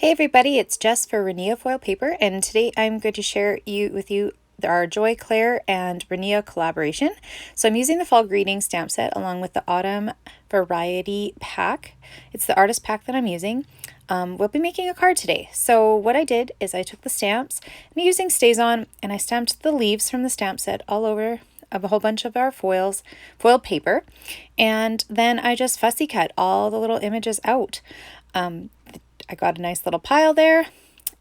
Hey everybody, it's Jess for Rinea Foil Paper, and today I'm going to share with you our Joy Clair and Rinea collaboration. So I'm using the Fall Greeting stamp set along with the Autumn Variety pack. It's the artist pack that I'm using. We'll be making a card today. So what I did is I took the stamps, I'm using StazOn, and I stamped the leaves from the stamp set all over of a whole bunch of our foiled paper, and then I just fussy cut all the little images out. I got a nice little pile there,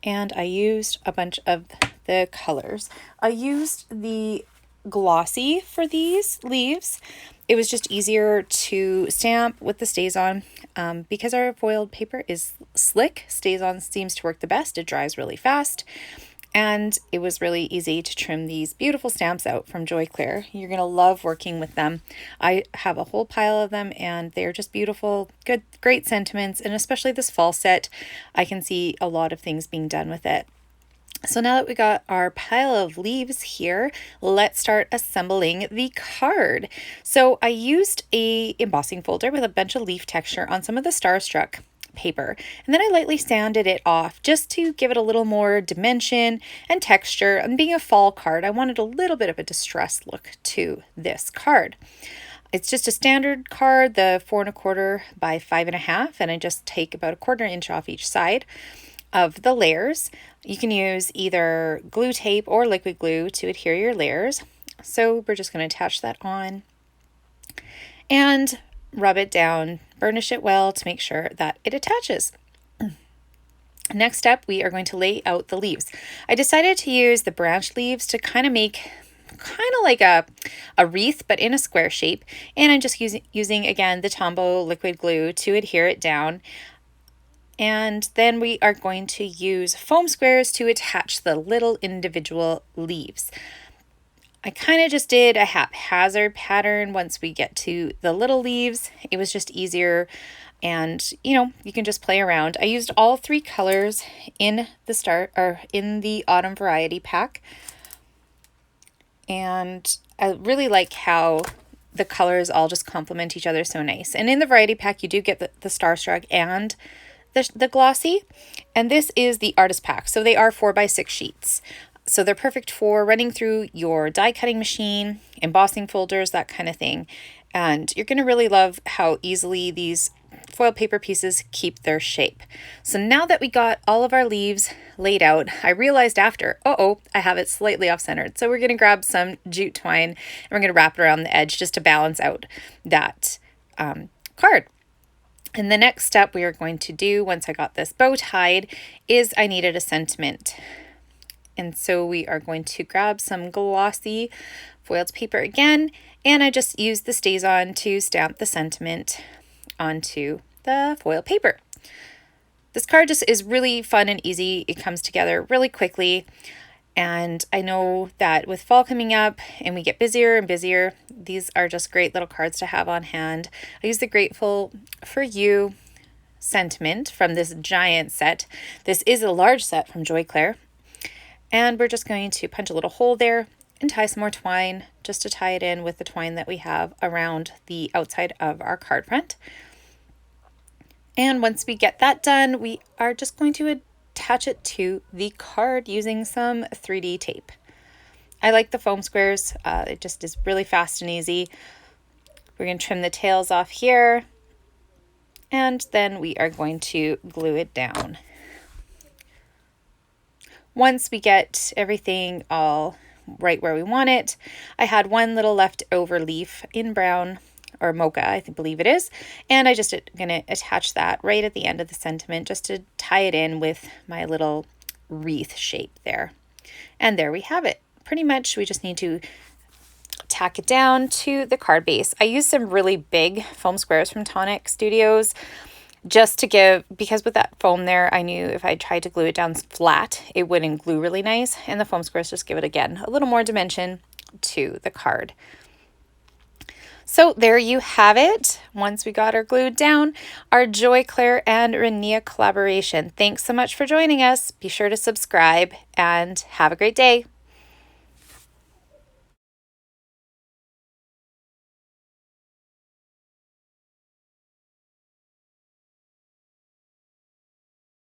and I used a bunch of the colors. I used the glossy for these leaves. It was just easier to stamp with the StazOn because our foiled paper is slick. StazOn seems to work the best. It dries really fast. And it was really easy to trim these beautiful stamps out from Joy Clair. You're going to love working with them. I have a whole pile of them, and they're just beautiful, great sentiments. And especially this fall set, I can see a lot of things being done with it. So now that we got our pile of leaves here, let's start assembling the card. So I used a embossing folder with a bunch of leaf texture on some of the Starstruck paper, and then I lightly sanded it off just to give it a little more dimension and texture. And being a fall card, I wanted a little bit of a distressed look to this card. It's just a standard card, the 4 1/4 by 5 1/2, and I just take about 1/4 inch off each side of the layers. You can use either glue tape or liquid glue to adhere your layers. So we're just going to attach that on and rub it down, burnish it well to make sure that it attaches. Next up, we are going to lay out the leaves. I decided to use the branch leaves to kind of make like a wreath, but in a square shape. And I'm just using again the Tombow liquid glue to adhere it down. And then we are going to use foam squares to attach the little individual leaves. I kind of just did a haphazard pattern once we get to the little leaves. It was just easier, and you can just play around. I used all 3 colors in the Autumn Variety pack, and I really like how the colors all just complement each other so nice. And in the Variety pack, you do get the Starstruck and the glossy, and this is the artist pack, so they are 4x6 sheets. So they're perfect for running through your die cutting machine, embossing folders, that kind of thing. And you're going to really love how easily these foil paper pieces keep their shape. So now that we got all of our leaves laid out, I realized after, I have it slightly off-centered. So we're going to grab some jute twine and we're going to wrap it around the edge just to balance out that card. And the next step we are going to do once I got this bow tied is I needed a sentiment. And so we are going to grab some glossy foiled paper again, and I just used the StazOn to stamp the sentiment onto the foil paper. This card just is really fun and easy. It comes together really quickly, and I know that with fall coming up and we get busier and busier, these are just great little cards to have on hand. I use the Grateful for You sentiment from this giant set. This is a large set from Joy Clair. And we're just going to punch a little hole there and tie some more twine just to tie it in with the twine that we have around the outside of our card front. And once we get that done, we are just going to attach it to the card using some 3D tape. I like the foam squares. It just is really fast and easy. We're going to trim the tails off here, and then we are going to glue it down. Once we get everything all right where we want it, I had one little leftover leaf in brown or mocha, I believe it is, and I just going to attach that right at the end of the sentiment just to tie it in with my little wreath shape there. And there we have it. Pretty much we just need to tack it down to the card base. I used some really big foam squares from Tonic Studios just to give, because with that foam there, I knew if I tried to glue it down flat, it wouldn't glue really nice. And the foam squares just give it, again, a little more dimension to the card. So there you have it. Once we got her glued down, our Joy Clair and Rinea collaboration. Thanks so much for joining us. Be sure to subscribe and have a great day.